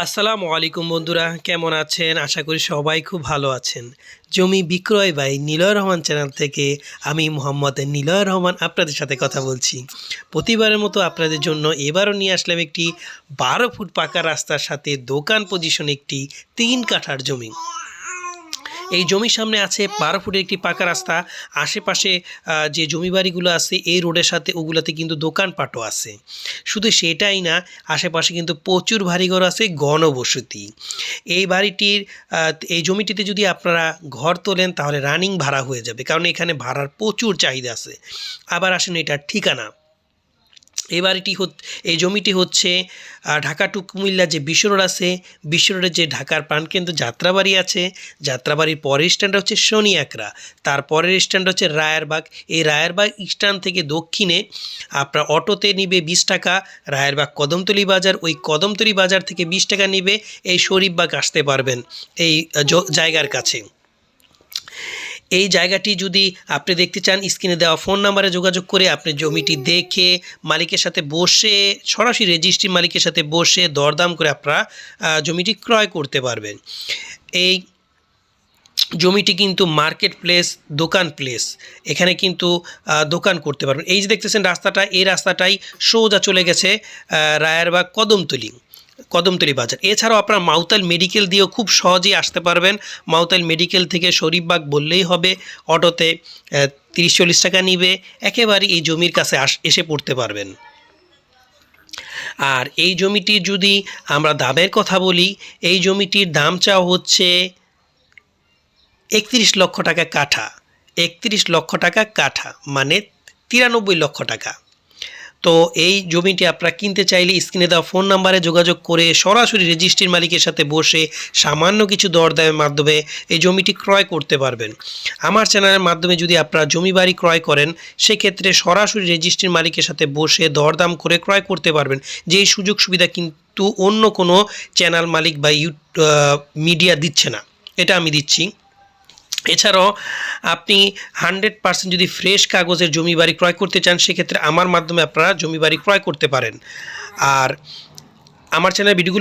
আসসালামু আলাইকুম বন্ধুরা, কেমন আছেন? আশা করি সবাই খুব ভালো আছেন। জমি বিক্রয় বাই নিলয় রহমান চ্যানেল থেকে আমি মোহাম্মদ নিলয় রহমান আপনাদের সাথে কথা বলছি। প্রতিবারের মতো আপনাদের জন্য এবারও নিয়ে আসলাম একটি 12 ফুট পাকা রাস্তার সাথে দোকান পজিশন একটি 3 কাঠার জমি। এই জমির সামনে আছে 12 ফুটের একটি পাকা রাস্তা। আশেপাশে যে জমি বাড়িগুলো আছে এই রোডের সাথে ওগুলোতে কিন্তু দোকানপাটও আছে। শুধু সেটাই না, আশেপাশে কিন্তু প্রচুর বাড়িঘর আছে, ঘনবসতি। এই বাড়িটির এই জমিটিতে যদি আপনারা ঘর তোলেন তাহলে রানিং ভাড়া হয়ে যাবে, কারণ এখানে ভাড়ার প্রচুর চাহিদা আছে। আবার আসেন এটার ঠিকানা। এই জমিটি হচ্ছে ঢাকা টু কুমিল্লা যে বিশ্ব রোড আছে, বিশ্ব রোডের যে ঢাকার প্রাণকেন্দ্র যাত্রাবাড়ি আছে, যাত্রাবাড়ির পরের স্ট্যান্ড হচ্ছে শনি একরা, তারপরের স্ট্যান্ড হচ্ছে রায়েরবাগ। এই রায়েরবাগ স্ট্যান্ড থেকে দক্ষিণে আপনার অটোতে নিবে 20 টাকা রায়েরবাগ কদমতলী বাজার, ওই কদমতলী বাজার থেকে 20 টাকা নিবে এই শরীফবাগ আসতে পারবেন এই জায়গার কাছে। এই জায়গাটি যদি আপনি দেখতে চান, স্ক্রিনে দেওয়া ফোন নাম্বারে যোগাযোগ করে আপনি জমিটি দেখে মালিকের সাথে বসে, সরাসরি রেজিস্ট্রি মালিকের সাথে বসে দরদাম করে আপনারা জমিটি ক্রয় করতে পারবেন। এই জমিটি কিন্তু মার্কেট প্লেস, দোকান প্লেস, এখানে কিন্তু দোকান করতে পারবেন। এই যে দেখতেছেন রাস্তাটা, এই রাস্তাটাই সোজা চলে গেছে রায়েরবাগ কদমতলী বাজার। এছাড়াও আপনার মাউতাইল মেডিকেল দিয়েও খুব সহজেই আসতে পারবেন। মাউতাইল মেডিকেল থেকে শরীফবাগ বললেই হবে, অটোতে 30-40 টাকা নিবে, একেবারে এই জমির কাছে এসে পড়তে পারবেন। আর এই জমিটির যদি আমরা দামের কথা বলি, এই জমিটির দাম চাওয়া হচ্ছে 31 লক্ষ টাকা কাঠা। 31 লক্ষ টাকা কাঠা মানে 93 লক্ষ টাকা। তো এই জমিটি আপনারা কিনতে চাইলে স্ক্রিনে দেওয়া ফোন নাম্বারে যোগাযোগ করে সরাসরি রেজিস্ট্রির মালিকের সাথে বসে সামান্য কিছু দরদামের মাধ্যমে এই জমিটি ক্রয় করতে পারবেন। আমার চ্যানেলের মাধ্যমে যদি আপনারা জমি বাড়ি ক্রয় করেন, সেক্ষেত্রে সরাসরি রেজিস্ট্রির মালিকের সাথে বসে দরদাম করে ক্রয় করতে পারবেন। যেই সুযোগ সুবিধা কিন্তু অন্য কোনো চ্যানেল মালিক বা মিডিয়া দিচ্ছে না, এটা আমি দিচ্ছি। এছাড়াও আপনি 100% যদি ফ্রেশ কাগজের জমি বাড়ি ক্রয় করতে চান, সেক্ষেত্রে আমার মাধ্যমে আপনারা জমি বাড়ি ক্রয় করতে পারেন। আর আমার চ্যানেল ভিডিওগুলো